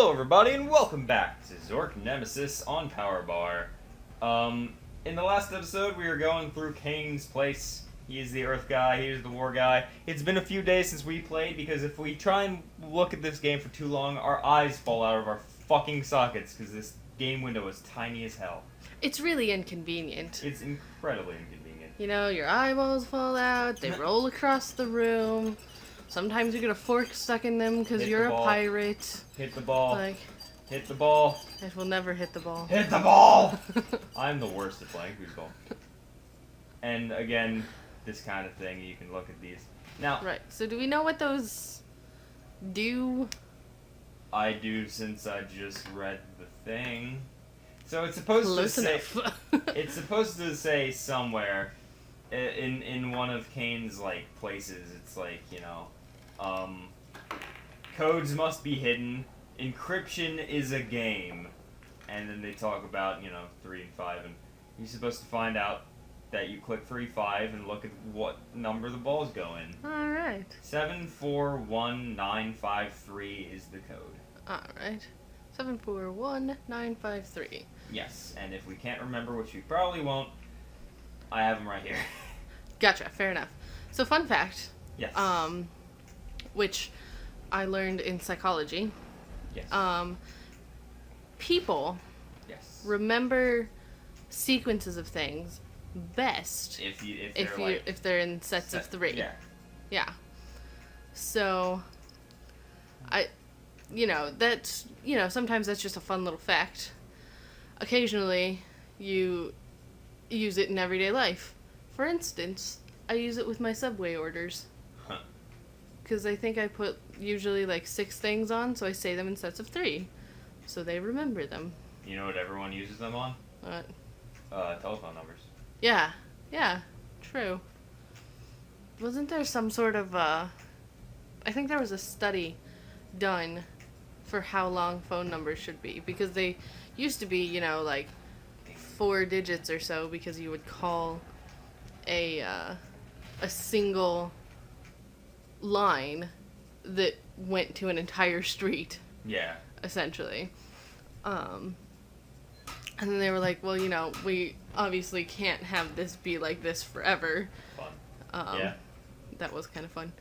Hello everybody and welcome back to Zork Nemesis on Power Bar. In the last episode we were going through Kane's place. He is the Earth guy, he is the War guy. It's been a few days since we played because if we try and look at this game for too long, our eyes fall out of our fucking sockets because this game window is tiny as hell. It's really inconvenient. It's incredibly inconvenient. You know, your eyeballs fall out, they roll across the room. Sometimes you get a fork stuck in them because you're a pirate. Hit the ball. Like, hit the ball. it will never hit the ball. Hit the ball! I'm the worst at playing foosball. And again, this kind of thing, you can look at these. Now, right, so do we know what those do? I do since I just read the thing. So it's supposed to say it's supposed to say somewhere in one of Kane's like places. It's like, you know, codes must be hidden. Encryption is a game. And then they talk about, you know, 3 and 5, and you're supposed to find out that you click 3-5 and look at what number the balls go in. Alright. 741953 is the code. Alright. 741953. Yes, and if we can't remember, which we probably won't, I have them right here. Gotcha, fair enough. So fun fact. Yes. Which I learned in psychology. Yes. People Yes. remember sequences of things best if they're in sets of 3. Yeah. Yeah. So sometimes that's just a fun little fact. Occasionally you use it in everyday life. For instance, I use it with my Subway orders. Huh. Because I think I put usually like 6 things on, so I say them in sets of 3. So they remember them. You know what everyone uses them on? What? Telephone numbers. Yeah, true. Wasn't there some sort of, I think there was a study done for how long phone numbers should be, because they used to be, you know, like 4 digits or so, because you would call a single line that went to an entire street. Yeah. Essentially. And then they were like, well, you know, we obviously can't have this be like this forever. Fun. Yeah. That was kind of fun.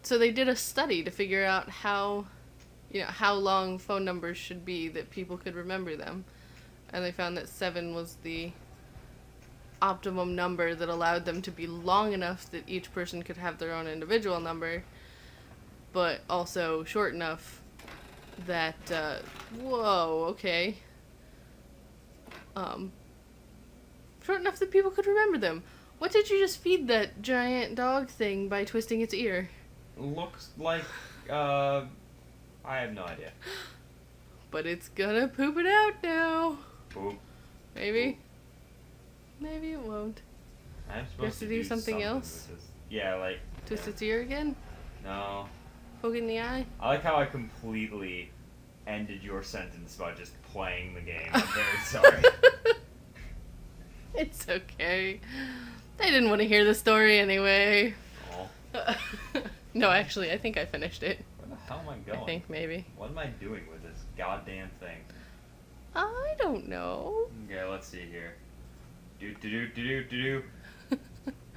So they did a study to figure out how long phone numbers should be that people could remember them. And they found that 7 was the optimum number that allowed them to be long enough that each person could have their own individual number, but also short enough that, short enough that people could remember them. What did you just feed that giant dog thing by twisting its ear? Looks like, I have no idea. But it's gonna poop it out now. Poop. Maybe. Poop. Maybe it won't. I'm You have supposed to do something else? with this. Yeah, like... Twist yeah. its ear again? No. Poke it in the eye? I like how I completely ended your sentence by just playing the game. I'm very sorry. It's okay. They didn't want to hear the story anyway. Oh. No, actually, I think I finished it. Where the hell am I going? I think maybe. What am I doing with this goddamn thing? I don't know. Okay, let's see here. Do.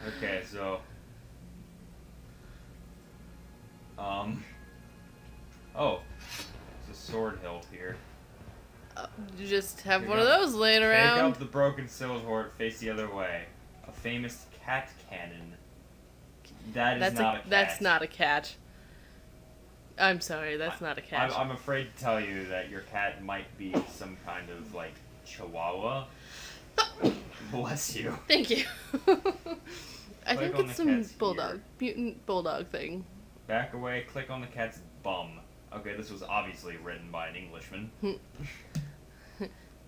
Okay, so... Oh. There's a sword hilt here. You just have Pick one of up- those laying Take around. up the broken sword, face the other way. A famous cat cannon. That is not a cat. That's not a cat. I'm sorry, that's not a cat. I'm afraid to tell you that your cat might be some kind of, like, chihuahua. Bless you. Thank you. I Click think on it's the some cat's bulldog, ear. mutant bulldog thing. Back away, click on the cat's bum. Okay, this was obviously written by an Englishman.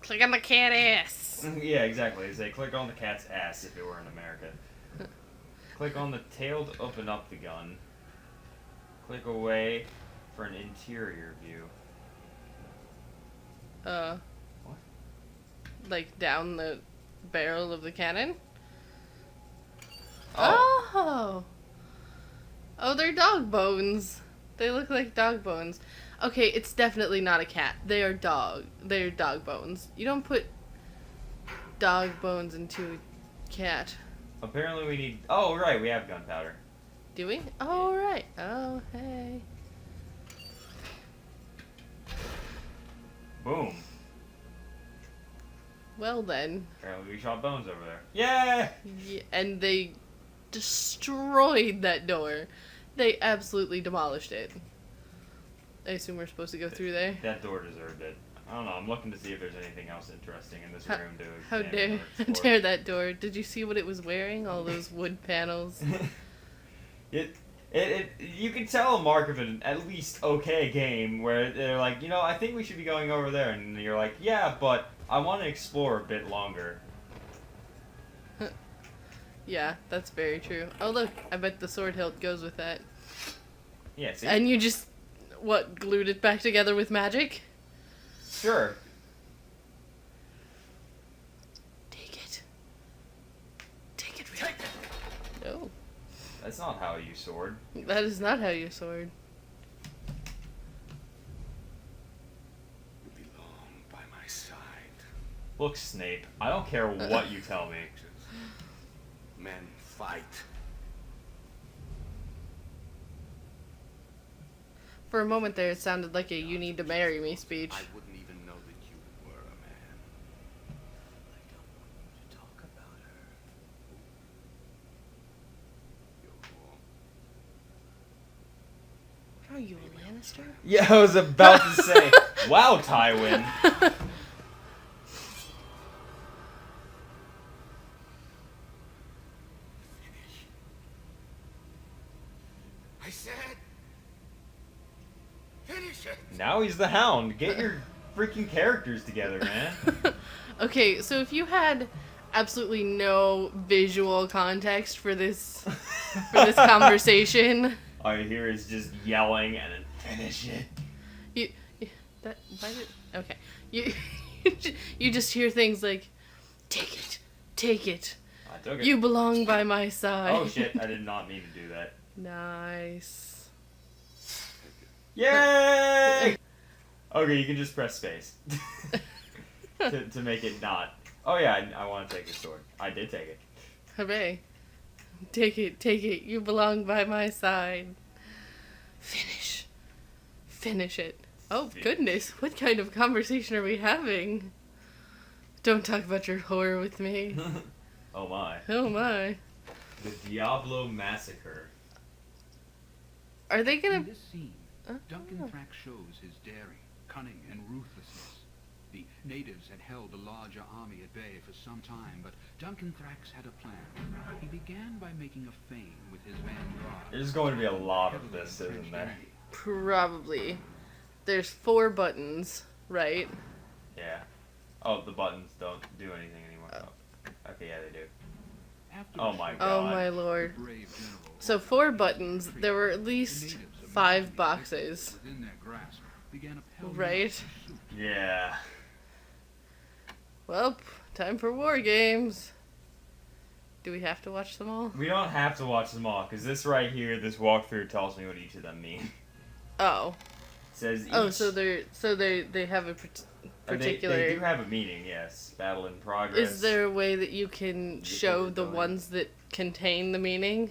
Click on the cat ass. Yeah, exactly. They say click on the cat's ass if it were in America. Click on the tail to open up the gun. Click away for an interior view. What? Like down the barrel of the cannon? Oh. Oh, they're dog bones. They look like dog bones. Okay, it's definitely not a cat. They are dog. They are dog bones. You don't put dog bones into a cat. Apparently we need... Oh, right, we have gunpowder. Do we? Oh, right. Oh, hey. Boom. Well then. Apparently we shot bones over there. Yeah! Yeah, and they destroyed that door. They absolutely demolished it. I assume we're supposed to go through there. That door deserved it. I don't know, I'm looking to see if there's anything else interesting in this room to How examine dare, or explore. dare that door. Did you see what it was wearing? All those wood panels. You can tell a mark of an at least okay game where they're like, you know, I think we should be going over there, and you're like, yeah, but I want to explore a bit longer. Yeah, that's very true. Oh look, I bet the sword hilt goes with that. Yeah, see? And you just, what, glued it back together with magic? Sure. Take it. Take it, really. No. That's not how you sword. That is not how you sword. You belong by my side. Look, Snape, I don't care what you tell me. Men fight. For a moment there, it sounded like a "you need to marry me" speech. I wouldn't even know that you were a man. I don't want you to talk about her. You're wrong. What are you, a Lannister? Yeah, I was about to say, wow, Tywin. Finish. I said, finish it. Now he's the Hound. Get your freaking characters together, man. Okay, so if you had absolutely no visual context for this conversation, All you hear is just yelling and then finish it. okay, you just hear things like, take it, I took it. you belong by my side. Oh shit, I did not mean to do that. Nice. Yay! Okay, you can just press space. to make it not. Oh yeah, I want to take the sword. I did take it. Hooray. Take it, you belong by my side. Finish it. Oh goodness, what kind of conversation are we having? Don't talk about your horror with me. Oh my. Oh my. The Diablo Massacre. Are they In gonna... this scene, Duncan Thrax shows his daring, cunning, and ruthlessness. The natives had held the larger army at bay for some time, but Duncan Thrax had a plan. He began by making a feint with his vanguard. There's going to be a lot of this, isn't there? Probably. There's 4 buttons, right? Yeah. Oh, the buttons don't do anything anymore. Oh. Okay, yeah, they do. After Oh the my shoot, God. Oh my lord. the brave general So 4 buttons, there were at least 5 boxes, within their grasp began a pell-mell right? pursuit. Yeah. Well, time for war games. Do we have to watch them all? We don't have to watch them all, because this right here, this walkthrough tells me what each of them mean. Oh. It says each... Oh, so they have a particular... They do have a meaning, yes. Battle in progress. Is there a way that you can show the going. ones that contain the meaning?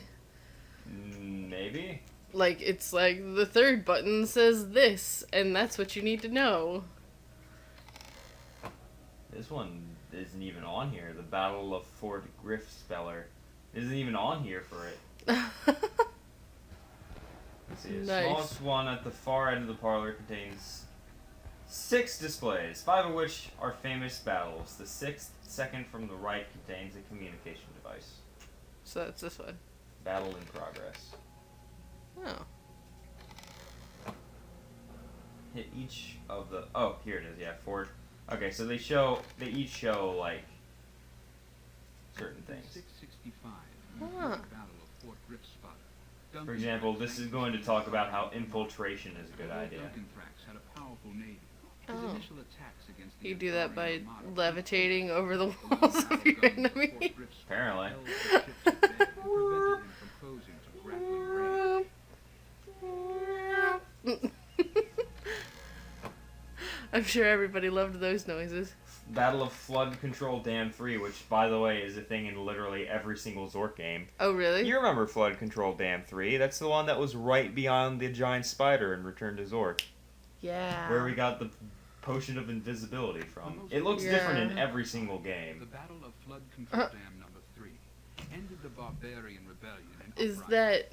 Maybe? Like, it's like, the 3rd button says this, and that's what you need to know. This one isn't even on here. The Battle of Fort Grifspeller isn't even on here for it. Let's see. The Nice. smallest one at the far end of the parlor contains 6 displays, 5 of which are famous battles. The 6th, second from the right, contains a communication device. So that's this one. Battle in progress. Oh. Hit each of the... Oh, here it is. Yeah, Fort... Okay, so they each show, like, certain things. 665, Huh. the Battle of Fort Grifspeller. For example, this is going to talk about how infiltration is a good idea. Duncan Thrax had a powerful navy. His Oh. initial attacks against the You do that by Imperial Armada levitating over the along walls the of your battle guns of enemy. Fort Grifspeller Apparently. held the ships at bay and prevented him from posing to grappling range. I'm sure everybody loved those noises. Battle of Flood Control Dam 3, which, by the way, is a thing in literally every single Zork game. Oh, really? You remember Flood Control Dam 3? That's the one that was right beyond the giant spider in Return to Zork. Yeah. Where we got the Potion of Invisibility from. It looks different in every single The game. Battle of Flood Control Dam number 3 ended the barbarian rebellion and Is uprising. that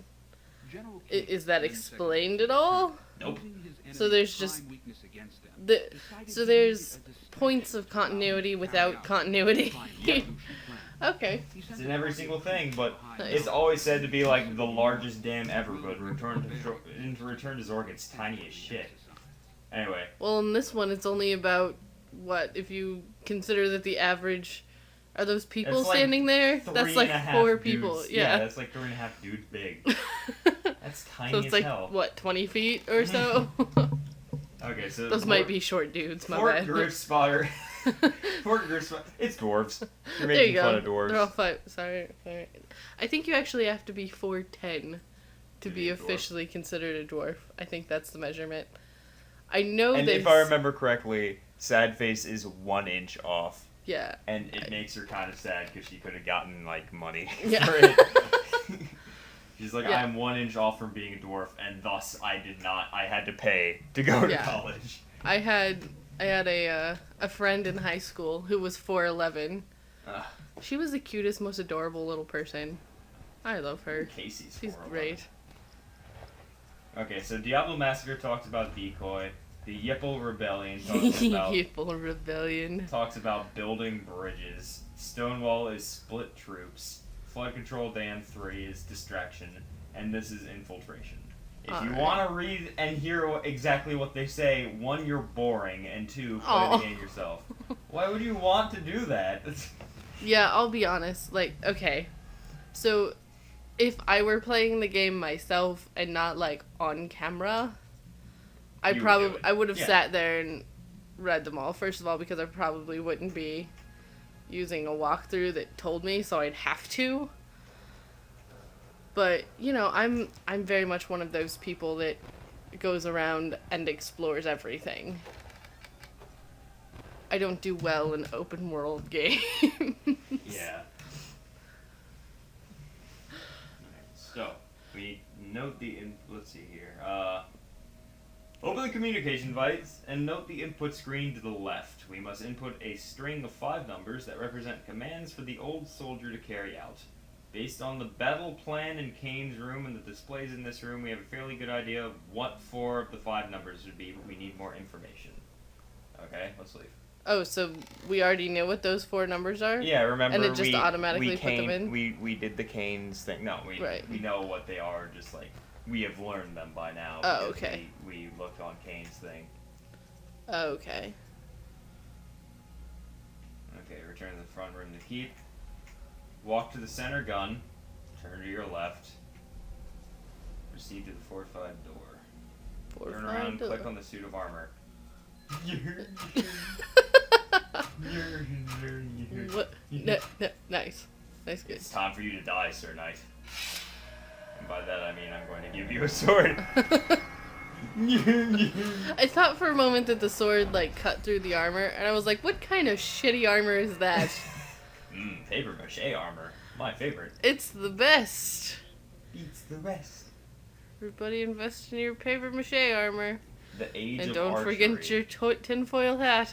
General King is that then explained seconded at all? Nope. using his enemy's So there's prime just weakness against them, the decided so to there's lead a dispatch points of continuity without continuity. Okay. It's in every single thing, but Nice. it's always said to be like the largest dam ever, but in Return to Zork, it's tiny as shit. Anyway, Well, in this one, it's only about what if you consider that the average are those people It's like standing there? That's like 3.5 4 dudes. people. Yeah, Yeah. that's like 3.5 dudes big. That's tiny So it's as like hell. what 20 feet or so. Okay, so Those might be short dudes. My Fort bad. Griff Spotter. Fort Griff Spotter. It's dwarves. You're There you making fun go. of dwarves. They're all 5. Sorry. I think you actually have to be 4'10" to be a dwarf. officially considered a dwarf. I think that's the measurement. I know And this. if I remember correctly, Sad Face is 1 inch off, Yeah. and it makes her kind of sad because she could have gotten like money Yeah. for it. She's like, Yeah. I'm 1 inch off from being a dwarf, and thus I had to pay to go to Yeah. college. I had a friend in high school who was 4'11". Ugh. She was the cutest, most adorable little person. I love her. Casey's She's 4'11". great. Okay, so Diablo Massacre talks about Decoy. The Yipple Rebellion talks about Evil rebellion. talks about building bridges. Stonewall is split troops. Flood Control Dam 3 is distraction. And this is infiltration. If you Alright. want to read and hear exactly what they say, 1, you're boring, and 2, play Aw. the game yourself. Why would you want to do that? Yeah, I'll be honest. Like, okay. So, if I were playing the game myself and not, like, on camera, You would do it. I would have Yeah. sat there and read them all. First of all, because I probably wouldn't be using a walkthrough that told me, so I'd have to. But, you know, I'm very much one of those people that goes around and explores everything. I don't do well in open world games. Yeah. So, we note let's see here. Open the communication device and note the input screen to the left. We must input a string of 5 numbers that represent commands for the old soldier to carry out. Based on the battle plan in Kane's room and the displays in this room, we have a fairly good idea of what 4 of the 5 numbers would be, but we need more information. Okay, let's leave. Oh, so we already knew what those 4 numbers are? Yeah, remember And it just we automatically put them Kane, in? We did the Kane's thing. No, Right. we know what they are. Just like we have learned them by now. Oh, because okay. We looked on Kane's thing. Okay. Okay, return to the front room to keep. Walk to the center gun. Turn to your left. Proceed to the fortified door. Turn around. Click on the suit of armor. What? Nice. Nice, good. It's time for you to die, Sir Knight. And by that I mean I'm going to give you a sword. I thought for a moment that the sword, like, cut through the armor, and I was like, what kind of shitty armor is that? Paper mache armor. My favorite. It's the best. Beats the rest. Everybody invest in your paper mache armor. The age And of don't archery. forget your tinfoil hat.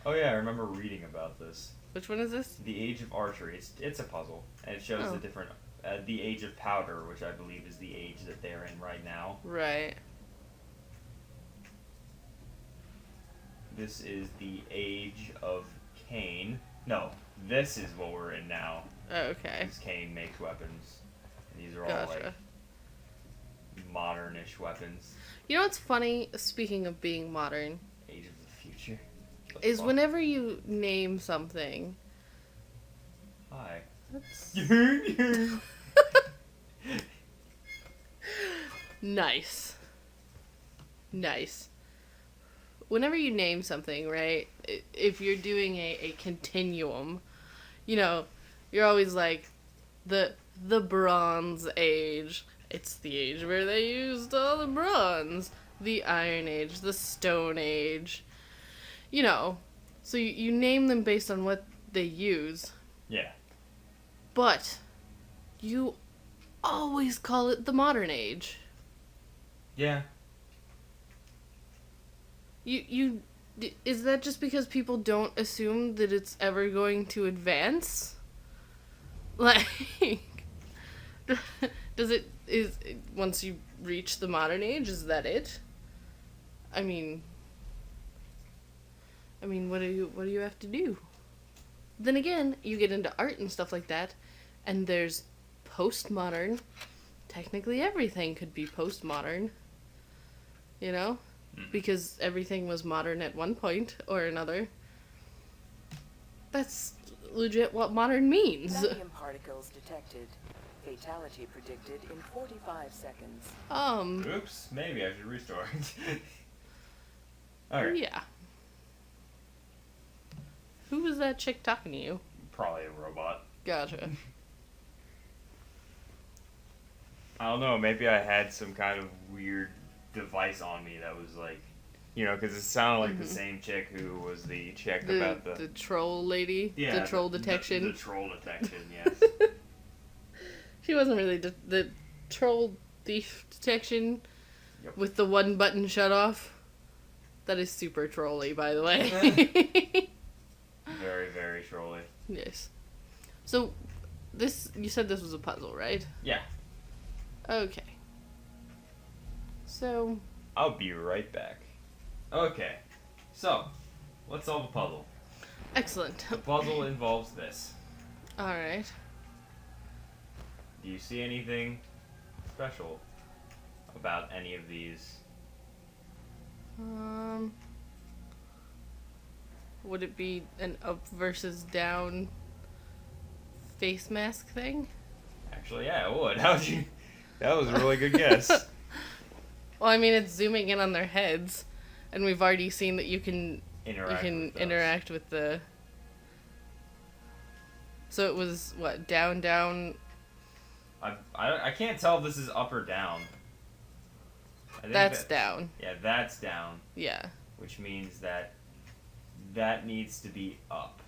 Oh yeah, I remember reading about this. Which one is this? The age of archery. It's a puzzle, and it shows Oh. the different. The age of powder, which I believe is the age that they're in right now. Right. This is the age of Kane. No, this is what we're in now. Okay. Because Kane makes weapons. And these are all Gotcha. like modernish weapons. You know what's funny, speaking of being modern, Age of the future. What is the fuck? whenever you name something. Hi. That's Yeah. nice. Nice. Whenever you name something, right, if you're doing a continuum, you know, you're always like, the Bronze Age. It's the age where they used all the bronze. The Iron Age, the Stone Age. you know, so you name them based on what they use, Yeah. but you always call it the modern age. Yeah. Is that just because people don't assume that it's ever going to advance? Like, once you reach the modern age, is that it? I mean, what do you have to do? Then again, you get into art and stuff like that, and there's postmodern. Technically, everything could be postmodern. You know? Because everything was modern at one point or another. That's legit what modern means. Vacuum particles detected. Fatality predicted in 45 seconds. Oops, maybe I should restart. Alright. Yeah. Who was that chick talking to you? Probably a robot. Gotcha. I don't know, maybe I had some kind of weird device on me that was like, you know, because it sounded like the same chick who was the chick about The troll lady? yeah, The troll detection? The troll detection, yes. She wasn't really the troll thief detection with the one button shut off. That is super trolly, by the way. Very, very trolly. Yes. So, you said this was a puzzle, right? Yeah. Okay. So... I'll be right back. Okay. So, let's solve a puzzle. Excellent. The puzzle involves this. Alright. Do you see anything special about any of these? Would it be an up versus down face mask thing? Actually, yeah, it would. How'd you... That was a really good guess. Well, I mean, it's zooming in on their heads, and we've already seen that you can interact with the... So it was, what, down, down... I can't tell if this is up or down. I think That's down. Yeah, that's down. Yeah. Which means that that needs to be up.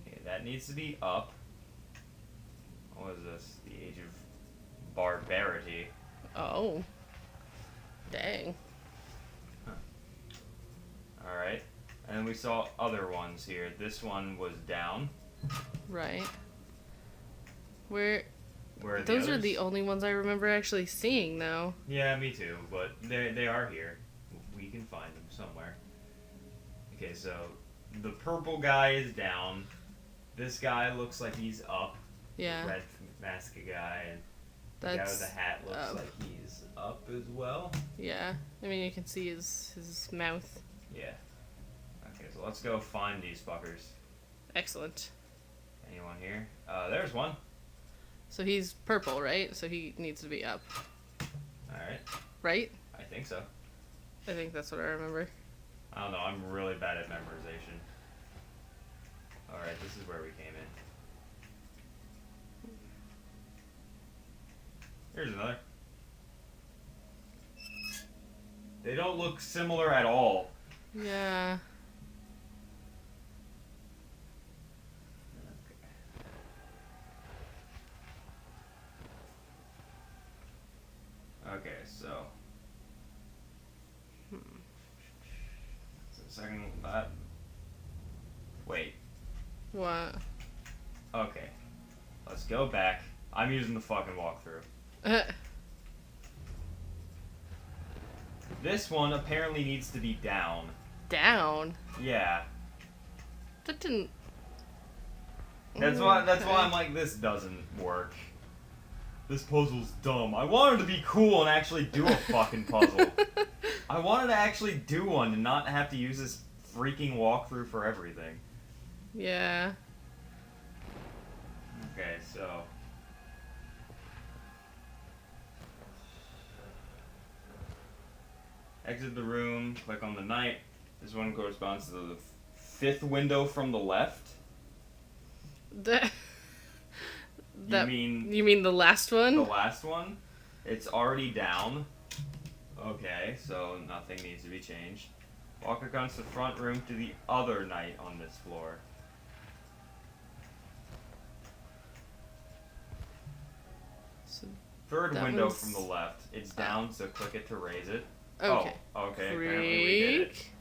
Okay, that needs to be up. What is this? The age of barbarity. Oh. Dang. Alright. And then we saw other ones here. This one was down. Right. Where Where are those the are others? the only ones I remember actually seeing, though. Yeah, me too. But they are here. We can find them somewhere. Okay, so the purple guy is down. This guy looks like he's up. Yeah. The red mask guy, and the guy with the hat looks like he's up as well. Yeah. I mean, you can see his mouth. Yeah. Okay, so let's go find these fuckers. Excellent. Anyone here? There's one. So he's purple, right? So he needs to be up. Alright. Right? I think so. I think that's what I remember. I don't know, I'm really bad at memorization. Alright, this is where we came in. Here's another. They don't look similar at all. Yeah. Okay, so. Second. Wait. What? Okay. Let's go back. I'm using the fucking walkthrough. This one apparently needs to be down. Down? Yeah. That didn't... That's why I'm like, this doesn't work. This puzzle's dumb. I wanted to be cool and actually do a fucking puzzle. I wanted to actually do one and not have to use this freaking walkthrough for everything. Yeah. Okay, so... Exit the room, click on the knight. This one corresponds to the fifth window from the left. You mean the last one? The last one? It's already down. Okay, so nothing needs to be changed. Walk across the front room to the other knight on this floor. So, Third that window one's- from the left. It's down, so click it to raise it. okay. Oh, okay, apparently we did it. Freak.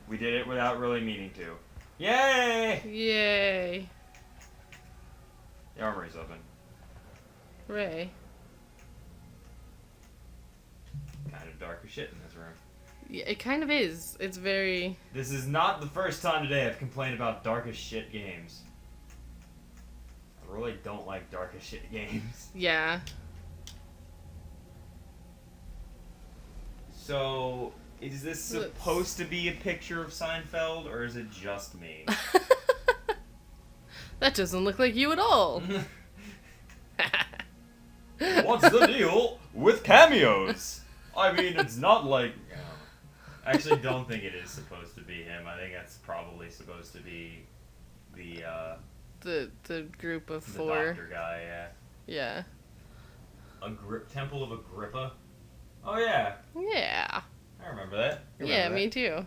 We did it without really meaning to. Yay! Yay. The armory's open. Ray. Kind of dark as shit in this room. Yeah, it kind of is. It's very... This is not the first time today I've complained about dark as shit games. I really don't like dark as shit games. Yeah. So, is this supposed to be a picture of Seinfeld, or is it just me? That doesn't look like you at all. What's the deal with cameos? I mean, it's not like... I actually don't think it is supposed to be him. I think that's probably supposed to be the The group of the 4. doctor guy, yeah. Yeah. Temple of Agrippa? Oh, yeah. Yeah. I remember that. You Yeah, remember me that. too.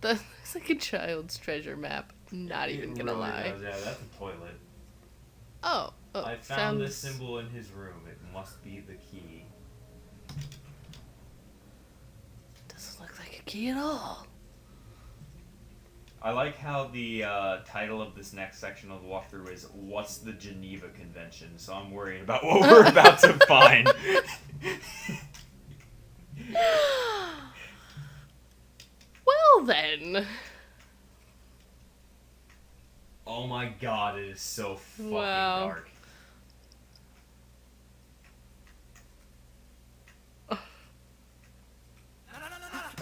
That looks like a child's treasure map. Not even gonna really lie. does, yeah, that's a toilet. Oh, I found this symbol in his room. It must be the key. Doesn't look like a key at all. I like how the title of this next section of the walkthrough is "What's the Geneva Convention?" So I'm worried about what we're about to find. Well then. Oh my god, it is so fucking Wow. dark.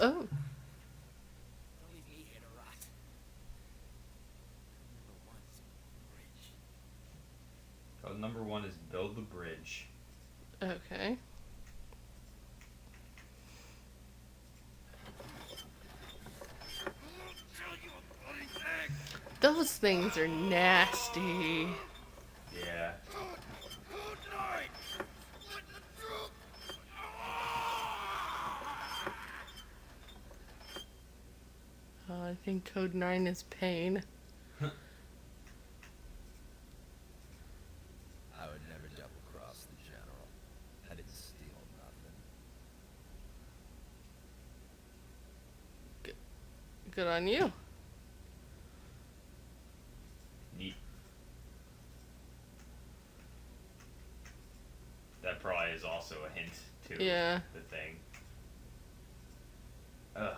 Oh. Don't leave me here to rot. Number one's bridge. Number 1 is build the bridge. Okay. Those things are nasty. Yeah. Oh, I think code 9 is pain. I would never double cross the general. I didn't steal nothing. Good on you. Neat. That probably is also a hint to Yeah. the thing. Ugh.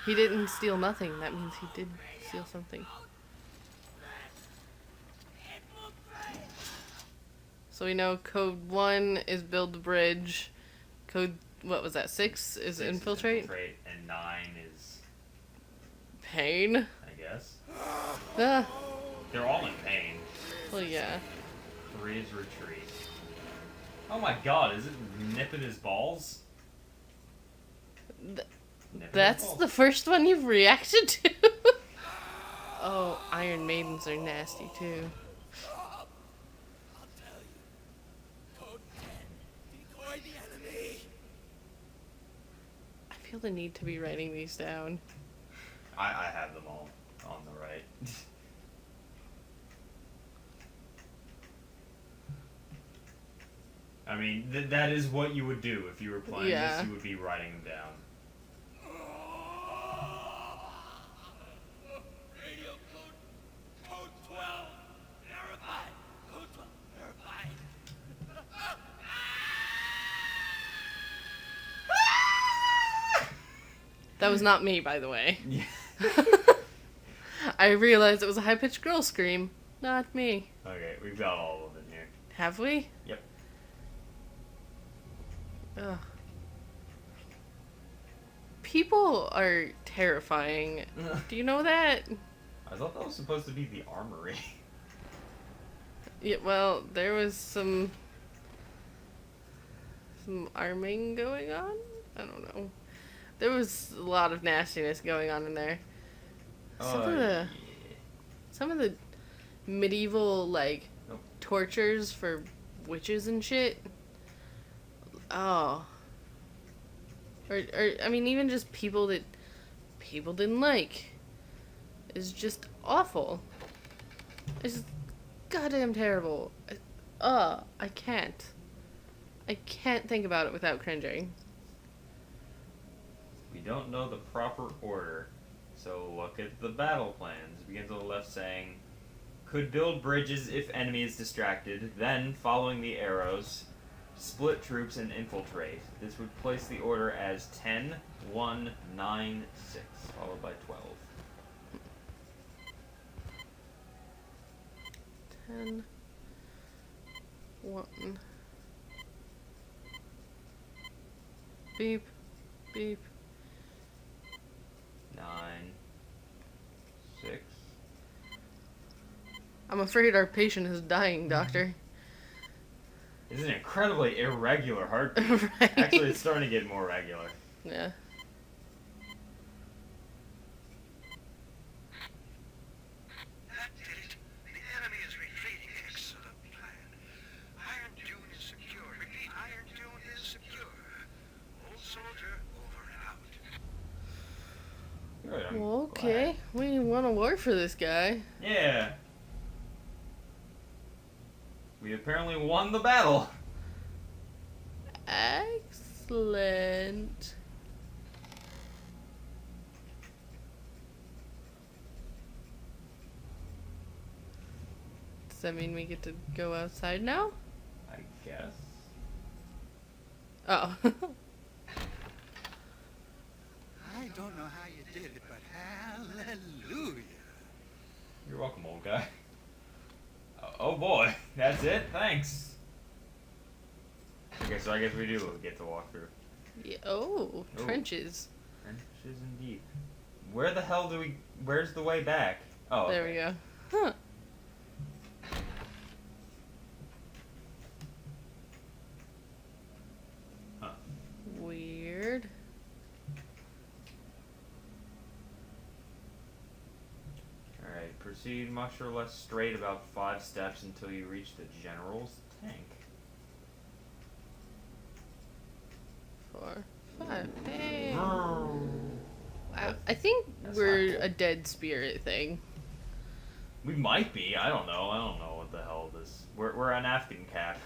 He didn't steal nothing. That means he did steal something. So we know code 1 is build the bridge. Code, what was that, 6 is 6 infiltrate? Is infiltrate, and 9 is, Pain? I guess. Ah, They're all in pain. well, yeah. 3 is retreat. Oh my god, is it nipping his balls? Th- Nipping his That's balls. the first one you've reacted to? Oh, Iron Maidens are nasty, too. I'll tell you. Code 10. Decoy the enemy. I feel the need to be writing these down. I have them all on the right. I mean, that is what you would do if you were playing Yeah. this. You would be writing them down. Radio code 12. Verified. Code 12. Verified. That was not me, by the way. Yeah. I realized it was a high-pitched girl scream. Not me. Okay, we've got all of them in here. Have we? Yep. Ugh. People are terrifying. Do you know that? I thought that was supposed to be the armory. Yeah, well, there was some arming going on? I don't know. There was a lot of nastiness going on in there. Some of the medieval, like, Nope. tortures for witches and shit. Oh. Or I mean, even just people that people didn't like is just awful. It's just goddamn terrible. I can't. I can't think about it without cringing. We don't know the proper order, so look at the battle plans. It begins on the left saying, could build bridges if enemy is distracted, then, following the arrows, split troops and infiltrate. This would place the order as 10, 1, 9, 6, followed by 12. 10, 1. Beep, beep. 9, 6. I'm afraid our patient is dying, doctor. It's an incredibly irregular heartbeat. Right. Actually, it's starting to get more regular. Yeah. That did it. The enemy is retreating. Excellent plan. Iron Dune is secure. Repeat, Iron Dune is secure. Old soldier, over and out. Good, I'm Well, okay. We want a war for this guy. glad. Yeah. We apparently won the battle. Excellent. Does that mean we get to go outside now? I guess. Oh. I don't know how you did it, but hallelujah. You're welcome, old guy. Oh boy, that's it? Thanks. Okay, so I guess we do get to walk through. Yeah, oh, Oh. trenches. Trenches indeed. Where the hell do we... Where's the way back? Oh, There okay. we go. Huh. Huh. Weird. Alright, proceed much or less straight about 5 steps until you reach the general's tank. 4, 5. Hey. Wow. I think That's we're not cool. a dead spirit thing. We might be. I don't know. I don't know what the hell this... We're an Afghan cat.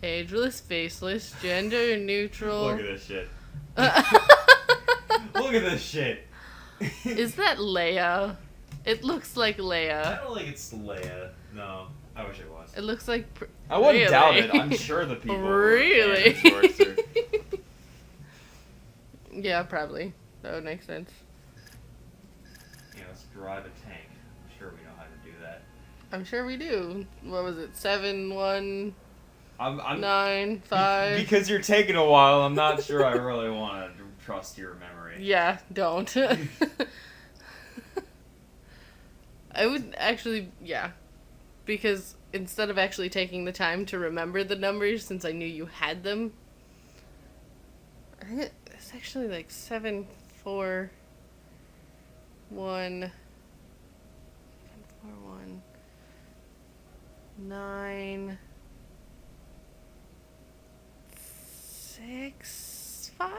Ageless, faceless, gender neutral. Look at this shit. Look at this shit. Is that Leia? It looks like I Leia. don't think it's Leia. No, I wish it was. It looks like. I wouldn't really? doubt it. I'm sure the people. Really? Who are fans of Zorks are- Yeah, probably. That would make sense. You know, let's drive a tank. I'm sure we know how to do that. I'm sure we do. What was it? 7, 1, I'm 9, 5. because you're taking a while. I'm not sure I really want to trust your memory. Yeah, don't. I would actually, yeah. Because instead of actually taking the time to remember the numbers, since I knew you had them, I think it's actually like 7, 4, 1, 7, 4, 1, 9, 6, 5?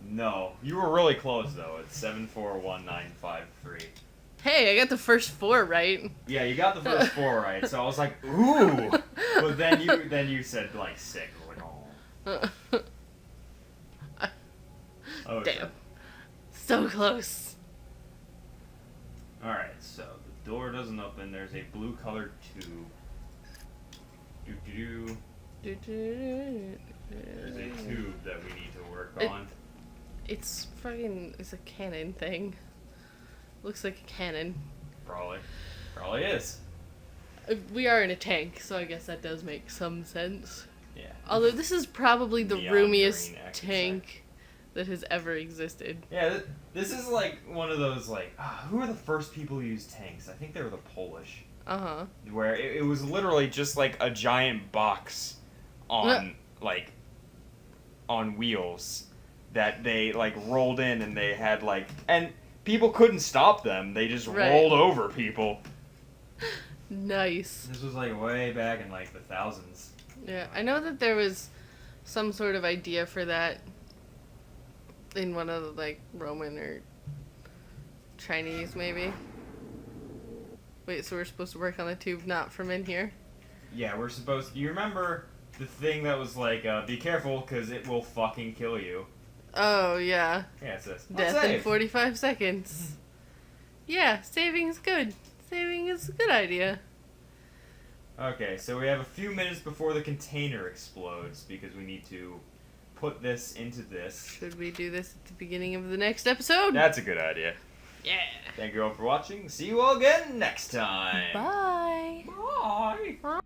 No, you were really close though. It's 7419553. Hey, I got the first 4 right. Yeah, you got the first 4 right. So I was like, ooh. But then you said like 6. I was like, oh. Oh, Damn. So close. Alright, so the door doesn't open. There's a blue colored tube. Doo-doo-doo. There's a tube that we need to work on. It's a cannon thing. Looks like a cannon. Probably is. We are in a tank, so I guess that does make some sense. Yeah. Although this is probably the Neon roomiest green, I should tank that has ever existed. Yeah, this is like one of those like, who were the first people who used tanks? I think they were the Polish. Uh-huh. Where it was literally just like a giant box on like on wheels that they like rolled in, and they had like, and people couldn't stop them. They just Right. rolled over people. Nice. This was like way back in like the thousands. Yeah, I know that there was some sort of idea for that in one of the, like, Roman or Chinese, maybe. Wait, so we're supposed to work on the tube not from in here? Yeah, we're supposed. You remember the thing that was like, be careful, because it will fucking kill you. Oh, yeah. Yeah, it says Death in "Save." 45 seconds. Yeah, saving is good. Saving is a good idea. Okay, so we have a few minutes before the container explodes because we need to put this into this. Should we do this at the beginning of the next episode? That's a good idea. Yeah. Thank you all for watching. See you all again next time. Bye. Bye.